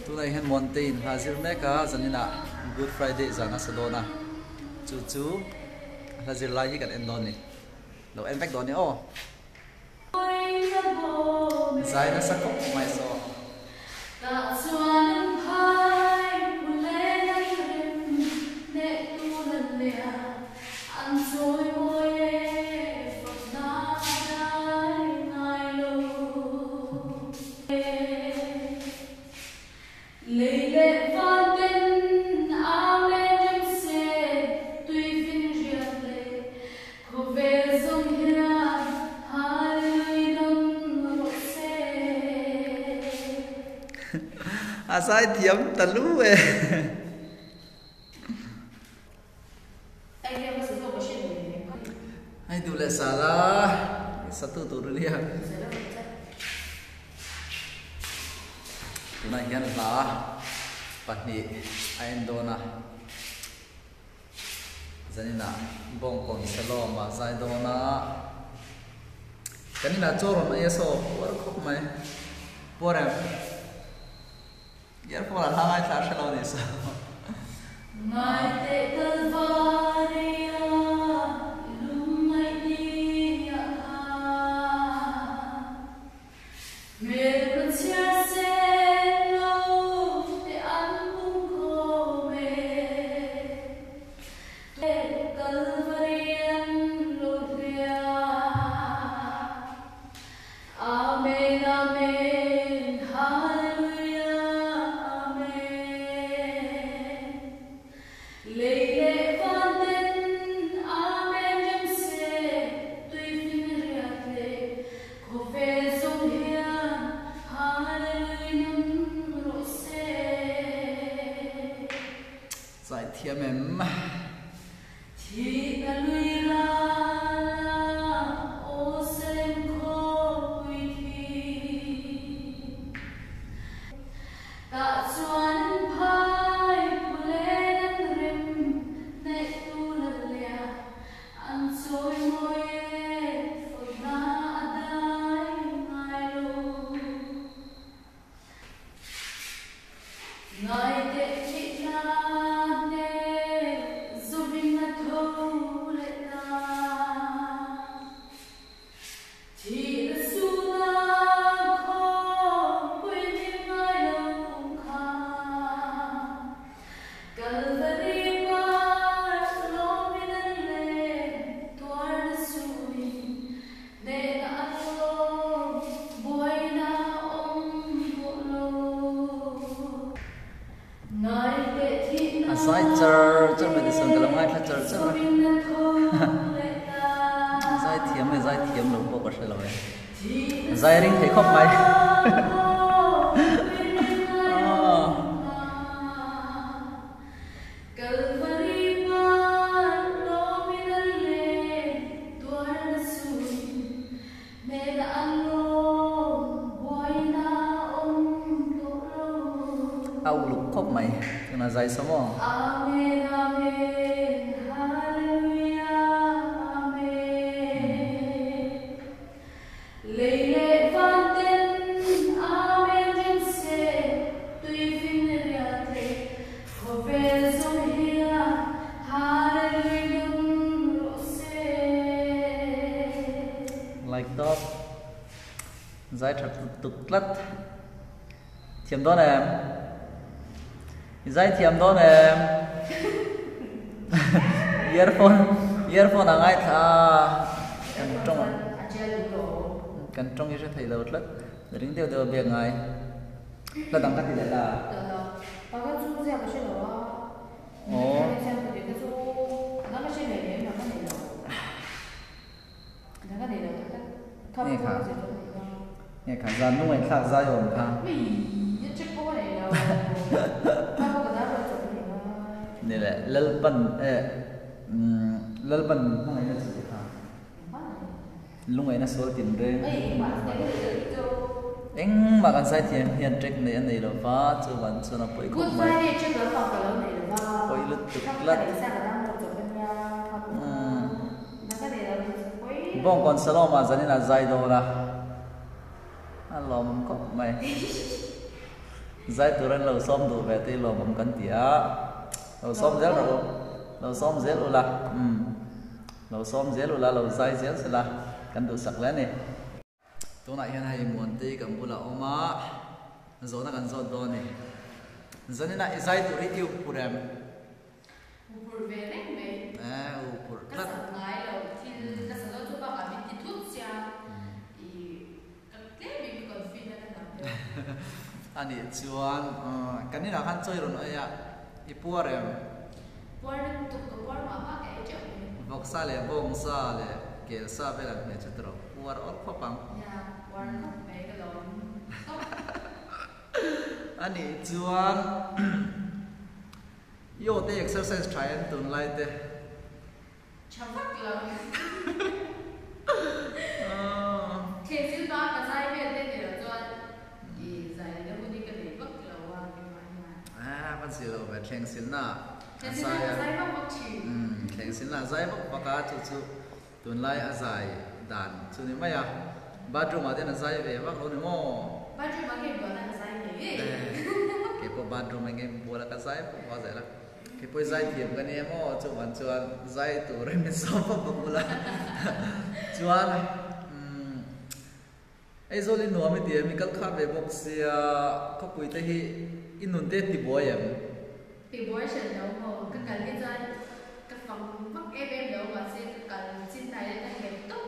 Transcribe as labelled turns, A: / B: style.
A: tunai hen Muantei hazir meka zanina Good Friday zana sadona chu hazir lai kan endoni lo envek doni o zai na sakop mai so asai thiam talu ai tu le sala satu tu dia tunai hian la pahni aindona zanina BawngkAwn Shalom zai dona kanina choron eso por khop mai poram यार कौन आला है चार शलो नहीं सा मुआंतei कलवारिया लुमाई या मेरे बच्चे से लो ते अंबुं को में ते कलवारिया लोटिया आमेन आमेन thiam em asai chur mình đi sân kalau ngai thắt chur zai thiam lo bộ cái rồi zai ring thấy không mày au lục khóc mày là zai sống không amen amen hallelujah amen leile vanten amen jinse tui vinriate khove zohia hallelujah rose like that zai thật tục lất thiểm đó này zai thiam đó nè earphone là ngay thà cần trong như sẽ thấy lâu lắm để đứng tiêu tiêu việc ngay là đằng khác thì lại là ồ nghe khả gian lúc này khác ra rồi khá này là lalpan không ai nói gì cả lúc ấy nó số tiền riêng anh mà cần sai tiền hiện trách này anh này là phá cho bạn cho nó bồi không mày bồi lứt tục lứt BawngkAwn Shalom mà dẫn là dài đồ là alo mình có mày zai turan lo som du ve te lo mom kan tia lo som zel ro lo som zel ula lo som zel ula lo zai zel sela kan du sak la ni to na hian hai muantei kan bula oma zo na kan zo do ni zanina zai tu ri tiu puram
B: upur ve reng ve
A: upur
B: ka sa ngai lo thil ka sa lo chu ba ka min ti thut sia I ka tle bi confident na pe
A: ani chuan kanina kan choi ron aya ipuarem
B: por tu to por ma ba ka che
A: boksa le bongsa le ke sa be la ne chutro puar or khopang
B: ya por ko be ka lo
A: ani chuan yo te exercise try and tun lai te
B: chamak lo ke sil ba ka sai be te ne lo chuan I zai le mu ni ka le bak lo wa ke ma
A: ban si lo be thleng sil na
B: ke sil ba sai ba bak chi
A: thleng sil na zai bak baka chu tun lai a zai dan chu ni maya bathroom ade na zai ve bak lo ni mo
B: bathroom ma ke ba na sai ne
A: ke po bathroom nge bola ka zai po zai la ke po zai thiam ka ni mo chuan zai tu re mi so pa bula chuan ai zo li no mi ti mi kal kha ve bok sia kho pui te hi inun te ti boyam
B: thì bố sẽ nấu màu cái cần cái dân cái phòng bắc em nấu và xin cần xin thầy lên cái tốt